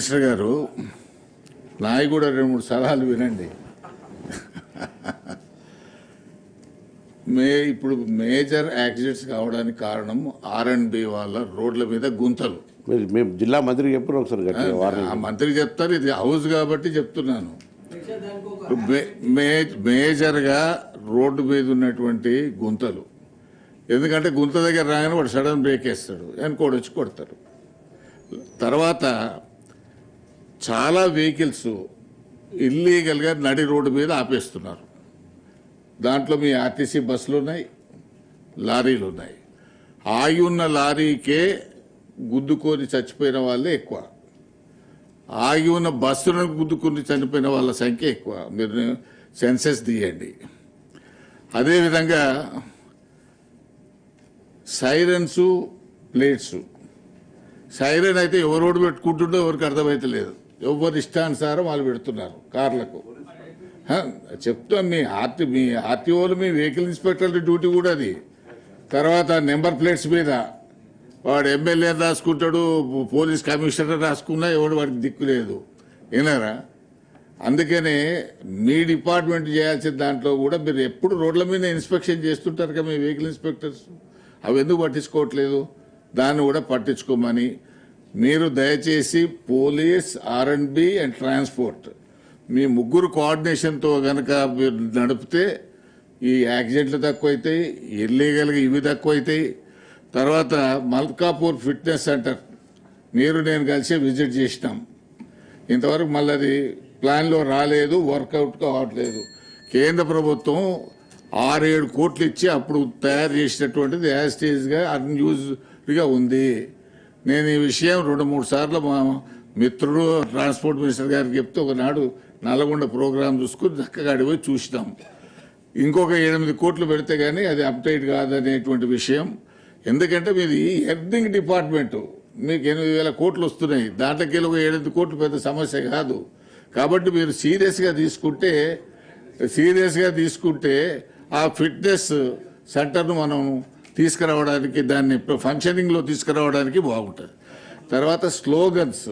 Minister గారు నాయి కూడా 2-3 సలహాలు వినండి. ఇప్పుడు మేజర్ యాక్సిడెంట్స్ కావడానికి కారణం R&B వాళ్ళ రోడ్ల మీద గుంతలు. మేము జిల్లా మంత్రికి చెప్పారు ఒకసారి. ఆ మంత్రికి చెప్తారు, ఇది హౌస్ కాబట్టి చెప్తున్నాను. మేజర్గా రోడ్డు మీద ఉన్నటువంటి గుంతలు, ఎందుకంటే గుంత దగ్గర రాగానే వాడు సడన్ బ్రేక్ వేస్తాడు, వెనుకోడు వచ్చి కొడతారు. తర్వాత చాలా వెహికల్స్ ఇల్లీగల్గా నడి రోడ్డు మీద ఆపేస్తున్నారు. దాంట్లో మీ ఆర్టీసీ బస్సులు ఉన్నాయి, లారీలు ఉన్నాయి. ఆగి ఉన్న లారీకే గుద్దుకొని చచ్చిపోయిన వాళ్ళే ఎక్కువ, ఆగి ఉన్న బస్సులను గుద్దుకొని చనిపోయిన వాళ్ళ సంఖ్య ఎక్కువ. మీరు సెన్సెస్ తీయండి. అదేవిధంగా సైరన్స్, ప్లేట్స్. సైరన్ అయితే ఎవరు రోడ్డు పెట్టుకుంటుండో ఎవరికి అర్థమైతలేదు, ఎవరు ఇష్టానుసారం వాళ్ళు పెడుతున్నారు కార్లకు. చెప్తాం, మీ ఆర్టీఓలు, మీ వెహికల్ ఇన్స్పెక్టర్ల డ్యూటీ కూడా అది. తర్వాత నెంబర్ ప్లేట్స్ మీద వాడు ఎమ్మెల్యే రాసుకుంటాడు, పోలీస్ కమిషనర్ రాసుకున్నా ఎవడు వాడికి దిక్కు లేదు, విన్నారా? అందుకనే మీ డిపార్ట్మెంట్ చేయాల్సిన దాంట్లో కూడా మీరు ఎప్పుడు రోడ్ల మీద ఇన్స్పెక్షన్ చేస్తుంటారు కదా మీ వెహికల్ ఇన్స్పెక్టర్స్, అవి ఎందుకు పట్టించుకోవట్లేదు? దాన్ని కూడా పట్టించుకోమని మీరు దయచేసి పోలీస్, R&B అండ్ ట్రాన్స్పోర్ట్ మీ ముగ్గురు కోఆర్డినేషన్తో కనుక మీరు నడిపితే ఈ యాక్సిడెంట్లు తక్కువైతాయి, ఇల్లీగల్గా ఇవి తక్కువైతాయి. తర్వాత మల్కాపూర్ ఫిట్నెస్ సెంటర్ నేను కలిసి విజిట్ చేసినాం. ఇంతవరకు మళ్ళీ అది ప్లాన్లో రాలేదు, వర్కౌట్ కావట్లేదు. కేంద్ర ప్రభుత్వం 6-7 కోట్లు ఇచ్చి అప్పుడు తయారు చేసినటువంటిది యాస్టేజ్గా అన్యూజ్డ్గా ఉంది. నేను ఈ విషయం 2-3 సార్లు మా మిత్రుడు ట్రాన్స్పోర్ట్ మినిస్టర్ గారికి చెప్తే ఒకనాడు నల్గొండ ప్రోగ్రాం చూసుకుని చక్కగా అడిపోయి చూసినాం. ఇంకొక 8 కోట్లు పెడితే కానీ అది అప్డేట్ కాదనేటువంటి విషయం. ఎందుకంటే మీది ఎర్నింగ్ డిపార్ట్మెంటు, మీకు 8,000 కోట్లు వస్తున్నాయి, దాంట్లోకి ఒక 7 కోట్లు పెద్ద సమస్య కాదు. కాబట్టి మీరు సీరియస్గా తీసుకుంటే ఆ ఫిట్నెస్ సెంటర్ను మనం తీసుకురావడానికి, దాన్ని ఫంక్షనింగ్లో తీసుకురావడానికి బాగుంటుంది. తర్వాత స్లోగన్స్,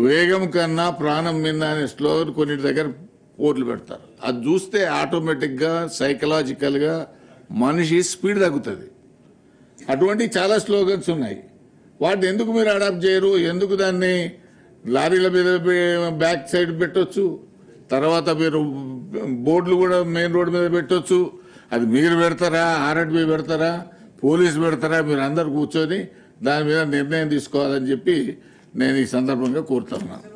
వేగం కన్నా ప్రాణం మిన్న అనే స్లోగన్ కొన్నిటి దగ్గర బోర్డులు పెడతారు. అది చూస్తే ఆటోమేటిక్గా సైకలాజికల్గా మనిషి స్పీడ్ తగ్గుతుంది. అటువంటి చాలా స్లోగన్స్ ఉన్నాయి, వాటిని ఎందుకు మీరు అడాప్ట్ చేయరు? ఎందుకు దాన్ని లారీల మీద బ్యాక్ సైడ్ పెట్టొచ్చు, తర్వాత మీరు బోర్డులు కూడా మెయిన్ రోడ్డు మీద పెట్టొచ్చు. అది మీరు పెడతారా, R&B పెడతారా, పోలీసు పెడతారా? మీరు అందరు కూర్చొని దాని మీద నిర్ణయం తీసుకోవాలని చెప్పి నేను ఈ సందర్భంగా కోరుతున్నాను.